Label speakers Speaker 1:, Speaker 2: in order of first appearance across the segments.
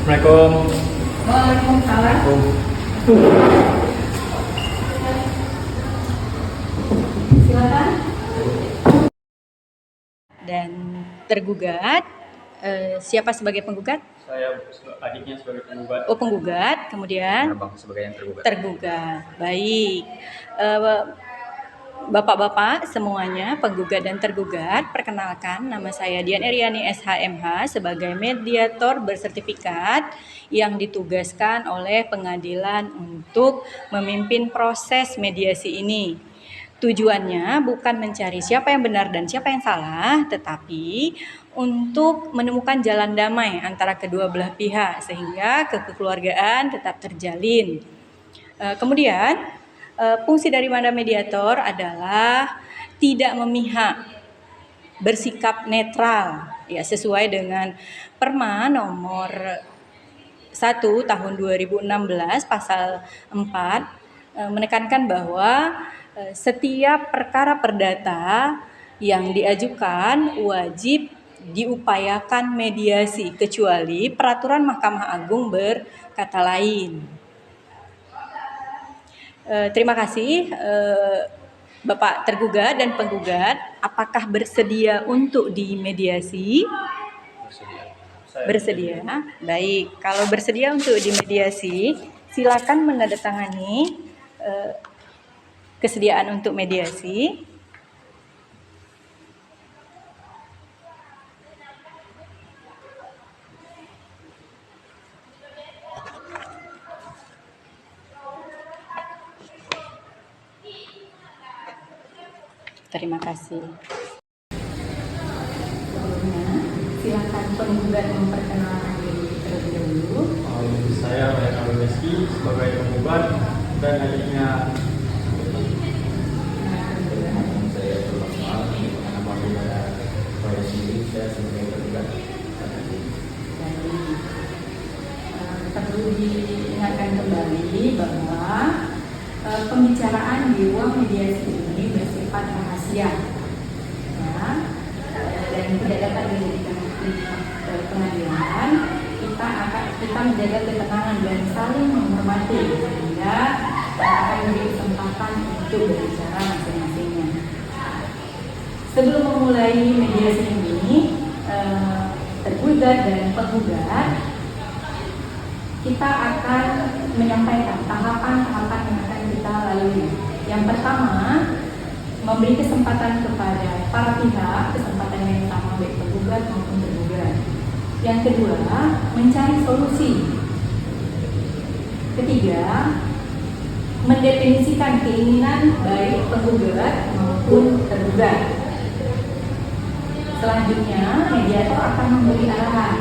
Speaker 1: Assalamualaikum.
Speaker 2: Waalaikumsalam. Silakan. Dan tergugat, siapa sebagai penggugat?
Speaker 1: Saya adiknya sebagai penggugat.
Speaker 2: Oh, penggugat. Kemudian
Speaker 3: Abang sebagai yang tergugat.
Speaker 2: tergugat. Baik. Bapak-bapak semuanya, penggugat dan tergugat, perkenalkan, nama saya Dian Eriani SHMH sebagai mediator bersertifikat yang ditugaskan oleh pengadilan untuk memimpin proses mediasi ini. Tujuannya bukan mencari siapa yang benar dan siapa yang salah, tetapi untuk menemukan jalan damai antara kedua belah pihak sehingga kekeluargaan tetap terjalin. Kemudian fungsi dari mediator adalah tidak memihak, bersikap netral, ya sesuai dengan Perma nomor 1 tahun 2016 pasal 4 menekankan bahwa setiap perkara perdata yang diajukan wajib diupayakan mediasi kecuali peraturan Mahkamah Agung berkata lain. Terima kasih Bapak tergugat dan penggugat. Apakah bersedia untuk dimediasi? Bersedia. Baik, kalau bersedia untuk dimediasi, silakan menandatangani kesediaan untuk mediasi. Terima kasih. Sebelumnya, silakan penggugat memperkenalkan diri terlebih dahulu.
Speaker 1: Saya Raya Meski sebagai penggugat dan adiknya.
Speaker 3: Saya bermaksud apabila saya sendiri saya sebagai tergugat.
Speaker 2: Perlu diingatkan kembali bahwa pembicaraan di ruang mediasi ini bersifat rahasia, ya, dan tidak dapat dijadikan bukti pengadilan. Kita menjaga ketenangan dan saling menghormati sehingga akan memberi kesempatan untuk berbicara masing-masingnya. Sebelum memulai mediasi ini, tergugat dan penggugat, kita akan menyampaikan tahapan-tahapan yang akan kita lalui. Yang pertama, memberi kesempatan kepada para pihak, kesempatan yang sama baik penggugat maupun tergugat. Yang kedua, mencari solusi. Ketiga, mendefinisikan keinginan baik penggugat maupun tergugat. Selanjutnya, mediator akan memberi arahan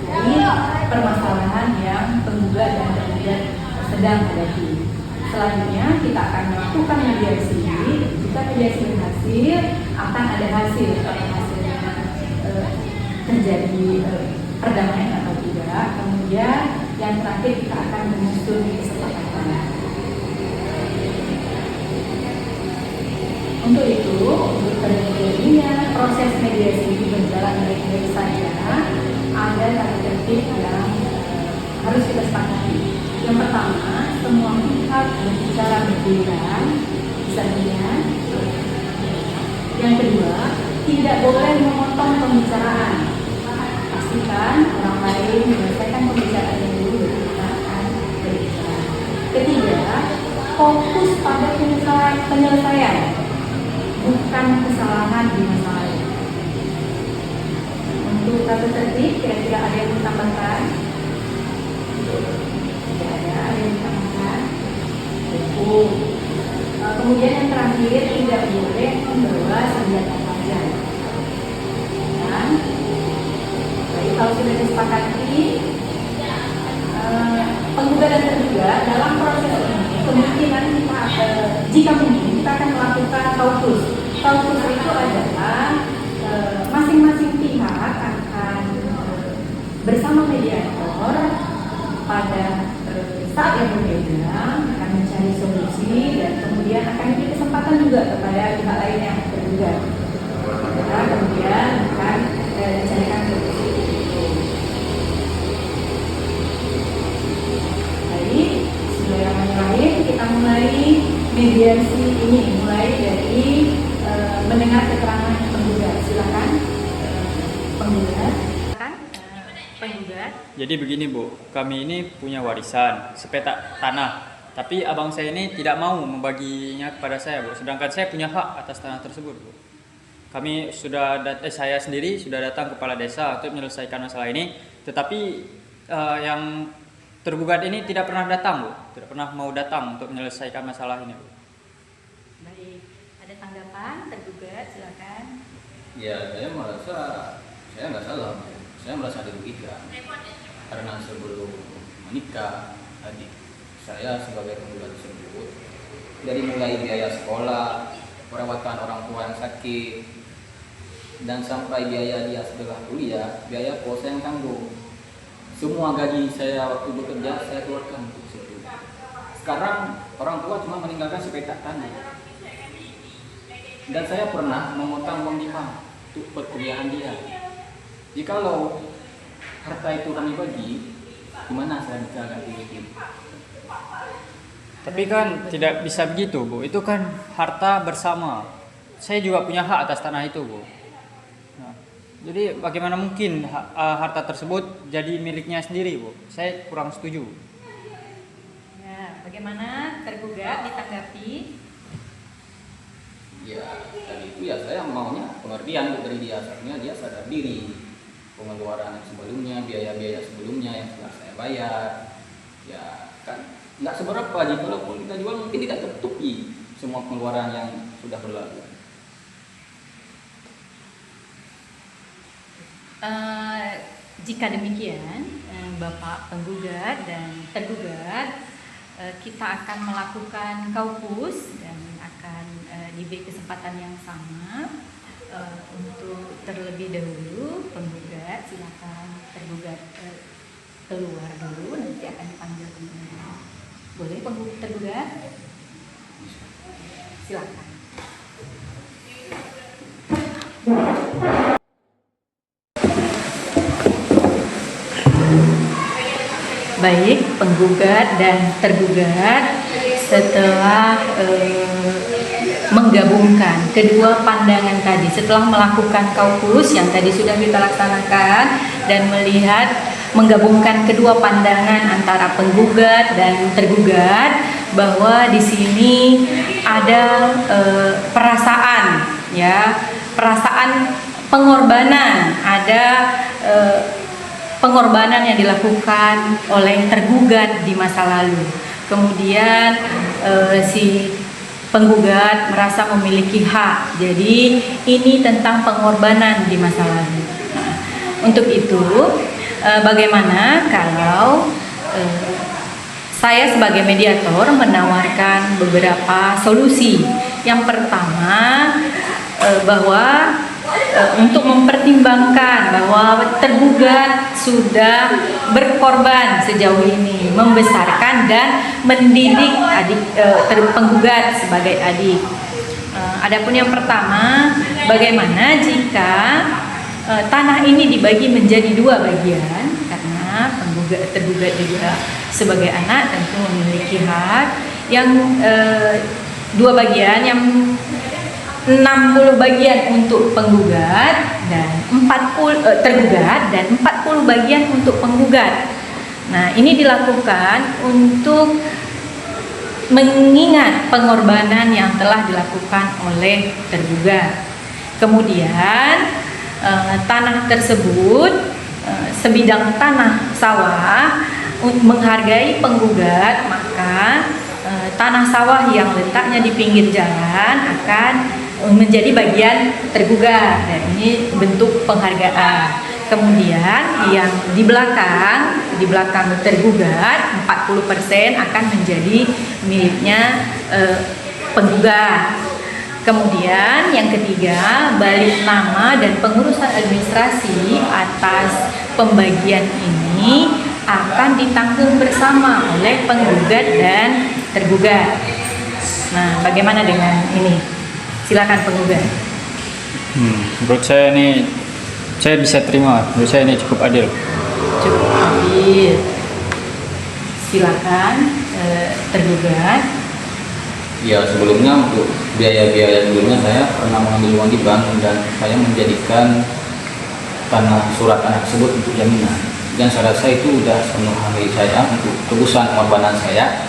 Speaker 2: dari permasalahan yang penggugat dan tergugat sedang hadapi. Selanjutnya kita akan melakukan mediasi. Jika mediasi berhasil, akan ada hasil. Apakah hasilnya terjadi perdamaian atau tidak. Kemudian yang terakhir kita akan menyusun kesepakatan. Untuk itu, untuk terjadinya proses mediasi ini berjalan baik-baik saja, ada tata tertib yang harus kita sepakati. Yang pertama, semua pihak berbicara bergiliran, bisa dilihat. Yang kedua, tidak boleh memotong pembicaraan. Pastikan orang lain menyelesaikan pembicaraan dulu baru kita akan berbicara. Ketiga, fokus pada penyelesaian, bukan kesalahan di masa lalu. Untuk tata tertib, kira-kira ada yang ditambahkan? Tidak ada yang ditambahkan. Kemudian yang terakhir, tidak boleh membawa senjata tajam. Dan baik, kalau sudah disepakati, penggugat dan tergugat dalam proses ini kemungkinan kita jika mungkin kita akan melakukan kaukus. Kaukus itu adalah masing-masing pihak akan bersama mediator pada saat yang berbeda akan mencari solusi dan kemudian akan diberi kesempatan juga kepada pihak lain yang tergugat. Kemudian akan dicarikan solusi. penggugat kan penggugat.
Speaker 4: Jadi begini Bu, kami ini punya warisan sepetak tanah. Tapi abang saya ini tidak mau membaginya kepada saya Bu. Sedangkan saya punya hak atas tanah tersebut Bu. Kami sudah, saya sendiri sudah datang kepala desa untuk menyelesaikan masalah ini. Tetapi yang tergugat ini tidak pernah datang Bu. Tidak pernah mau datang untuk menyelesaikan masalah ini Bu.
Speaker 2: Baik, ada tanggapan tergugat, silakan.
Speaker 3: Ya, saya merasa saya nggak salah. Saya merasa dirugikan karena sebelum menikah adik saya sebagai penggugat tersebut, dari mulai biaya sekolah, perawatan orang tua yang sakit, dan sampai biaya dia setelah kuliah, biaya kos yang tanggung. Semua gaji saya waktu bekerja saya keluarkan untuk situ. Sekarang orang tua cuma meninggalkan sepetak tanah. Dan saya pernah memotong uang di bank untuk perkuliahan dia. Jikalau harta itu kami bagi, gimana saya bisa ganti itu?
Speaker 4: Tapi kan tidak bisa begitu Bu. Itu kan harta bersama. Saya juga punya hak atas tanah itu Bu. Nah, jadi bagaimana mungkin harta tersebut jadi miliknya sendiri Bu? Saya kurang setuju.
Speaker 2: Ya, bagaimana tergugat ditanggapi?
Speaker 3: Ya, tadi itu ya saya maunya pengertian dari dia, sebenarnya dia sadar diri. Pengeluaran yang sebelumnya, biaya-biaya sebelumnya yang telah saya bayar, ya kan nggak seberapa aja. Kalaupun kita jual mungkin tidak tertutupi semua pengeluaran yang sudah berlalu.
Speaker 2: Jika demikian, Bapak penggugat dan tergugat, kita akan melakukan kaukus dan akan diberi kesempatan yang sama. Untuk terlebih dahulu penggugat silakan tergugat keluar dulu, nanti akan dipanggil kembali. Boleh penggugat tergugat? Silakan. Baik, penggugat dan tergugat setelah menggabungkan kedua pandangan tadi, setelah melakukan kaukus yang tadi sudah kita laksanakan dan melihat menggabungkan kedua pandangan antara penggugat dan tergugat, bahwa di sini ada perasaan, ya, perasaan pengorbanan, ada pengorbanan yang dilakukan oleh tergugat di masa lalu. Kemudian si penggugat merasa memiliki hak. Jadi ini tentang pengorbanan di masa lalu. Nah, untuk itu bagaimana kalau saya sebagai mediator menawarkan beberapa solusi. Yang pertama, bahwa untuk mempertimbangkan bahwa tergugat sudah berkorban sejauh ini, membesarkan dan mendidik adik penggugat sebagai adik. Adapun yang pertama, bagaimana jika tanah ini dibagi menjadi dua bagian, karena tergugat juga sebagai anak tentu memiliki hak yang dua bagian, yang 60 bagian untuk penggugat dan 40 tergugat dan 40 bagian untuk penggugat. Nah, ini dilakukan untuk mengingat pengorbanan yang telah dilakukan oleh tergugat. Kemudian tanah tersebut, sebidang tanah sawah, menghargai penggugat, maka tanah sawah yang letaknya di pinggir jalan akan menjadi bagian tergugat, dan ini bentuk penghargaan. Kemudian yang di belakang tergugat 40% akan menjadi miliknya penggugat. Kemudian yang ketiga, balik nama dan pengurusan administrasi atas pembagian ini akan ditanggung bersama oleh penggugat dan tergugat. Nah, bagaimana dengan ini? Silakan penggugat.
Speaker 4: Menurut saya ini, saya bisa terima. Menurut saya ini cukup adil.
Speaker 2: Cukup adil. Silakan tergugat.
Speaker 3: Ya, sebelumnya untuk biaya-biaya sebelumnya saya pernah mengambil uang di bank dan saya menjadikan surat tanah tersebut untuk jaminan. Dan saya rasa itu sudah sepenuh hak saya untuk tebusan pengorbanan saya,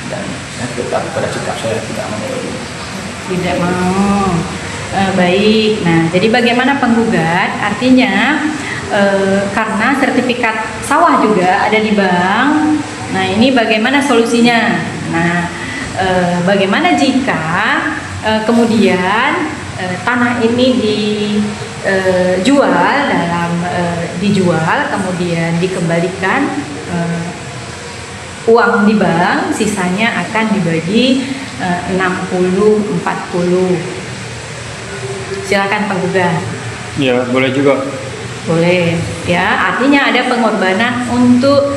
Speaker 3: dan saya tetap pada sikap saya tidak mau.
Speaker 2: Tidak mau. Baik. Nah, jadi bagaimana penggugat? Artinya karena sertifikat sawah juga ada di bank. Nah, ini bagaimana solusinya? Nah, bagaimana jika kemudian tanah ini dijual kemudian dikembalikan uang di bank, sisanya akan dibagi 60-40. Silakan penggugat.
Speaker 4: Ya, boleh juga.
Speaker 2: Boleh, ya. Artinya ada pengorbanan untuk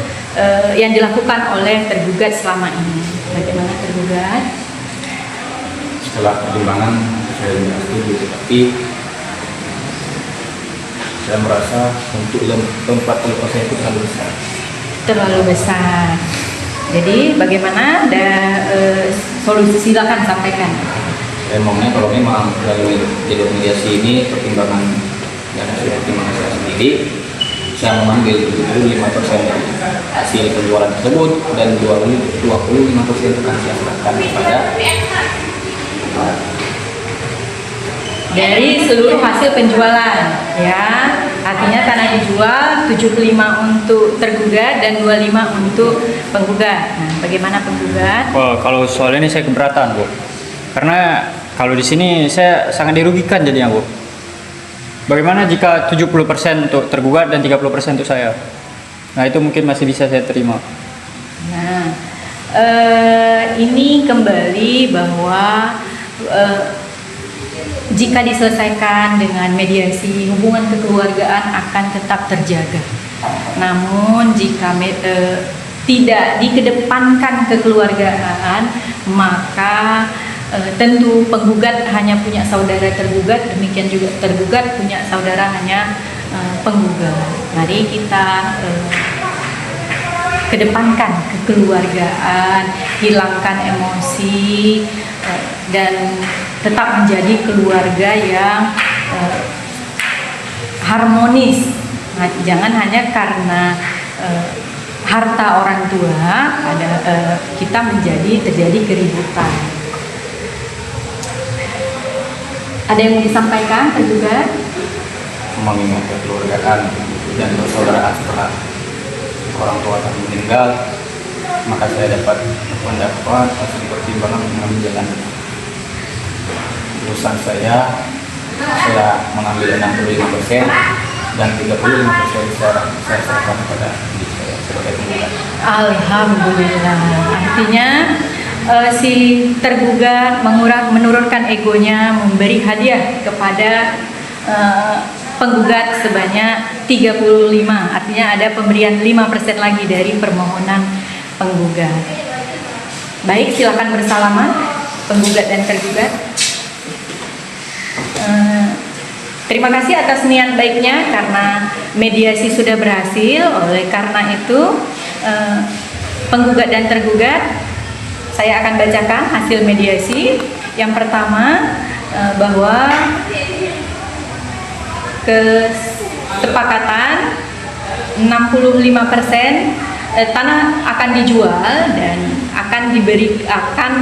Speaker 2: yang dilakukan oleh tergugat selama ini. Bagaimana tergugat?
Speaker 3: Setelah pertimbangan saya tidak setuju, tapi saya merasa untuk 40% itu terlalu besar.
Speaker 2: Terlalu besar. Jadi bagaimana? Ada solusi, silakan sampaikan.
Speaker 3: Saya maunya kalau memang melalui jalur mediasi ini pertimbangan dan hasil pertimbangan saya sendiri, saya mengambil 75% dari hasil penjualan tersebut dan 25% akan saya serahkan kepada
Speaker 2: dari seluruh hasil penjualan, ya. Artinya tanah dijual 75 untuk tergugat dan 25 untuk penggugat. Nah, bagaimana penggugat?
Speaker 4: Wah, kalau soal ini saya keberatan, Bu. Karena kalau di sini saya sangat dirugikan jadinya, Bu. Bagaimana jika 70% untuk tergugat dan 30% untuk saya? Nah, itu mungkin masih bisa saya terima.
Speaker 2: Nah, ini kembali bahwa jika diselesaikan dengan mediasi, hubungan kekeluargaan akan tetap terjaga. Namun jika tidak dikedepankan kekeluargaan, maka tentu penggugat hanya punya saudara tergugat, demikian juga tergugat punya saudara hanya penggugat. Mari kita kedepankan kekeluargaan, hilangkan emosi, dan tetap menjadi keluarga yang harmonis. Nah, jangan hanya karena harta orang tua kita terjadi keributan. Ada yang mau disampaikan tergugat?
Speaker 3: mengingat kekeluargaan dan persaudaraan setelah orang tua telah meninggal, maka saya dapat pendapat hasil pertimbangan mengambil jalan urusan saya mengambil 65% dan 35% saya serahkan kepada diri saya sebagai penggugat.
Speaker 2: Alhamdulillah. Artinya si tergugat menurunkan egonya, memberi hadiah kepada penggugat sebanyak 35. Artinya ada pemberian 5% lagi dari permohonan penggugat. Baik, silakan bersalaman penggugat dan tergugat. Terima kasih atas niat baiknya karena mediasi sudah berhasil. Oleh karena itu penggugat dan tergugat, saya akan bacakan hasil mediasi. Yang pertama, bahwa kesepakatan 65% tanah akan dijual dan akan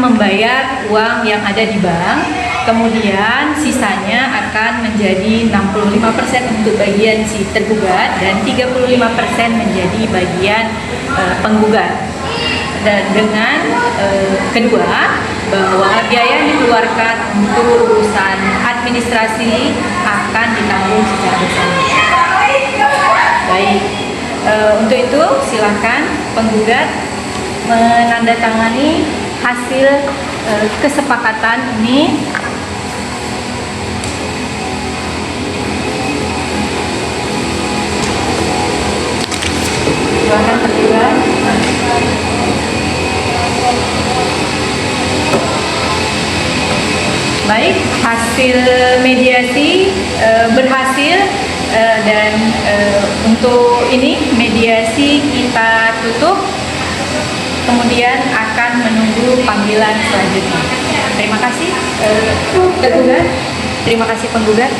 Speaker 2: membayar uang yang ada di bank. Kemudian sisanya akan menjadi 65% untuk bagian si tergugat dan 35% menjadi bagian penggugat. Dan dengan kedua, bahwa biaya yang dikeluarkan untuk urusan administrasi akan ditanggung secara bersama. Baik, untuk itu silakan penggugat menandatangani hasil kesepakatan ini. Silakan penggugat. Baik, hasil mediasi berhasil dan untuk ini mediasi kita tutup, kemudian akan menunggu panggilan selanjutnya. Terima kasih tergugat, terima kasih penggugat.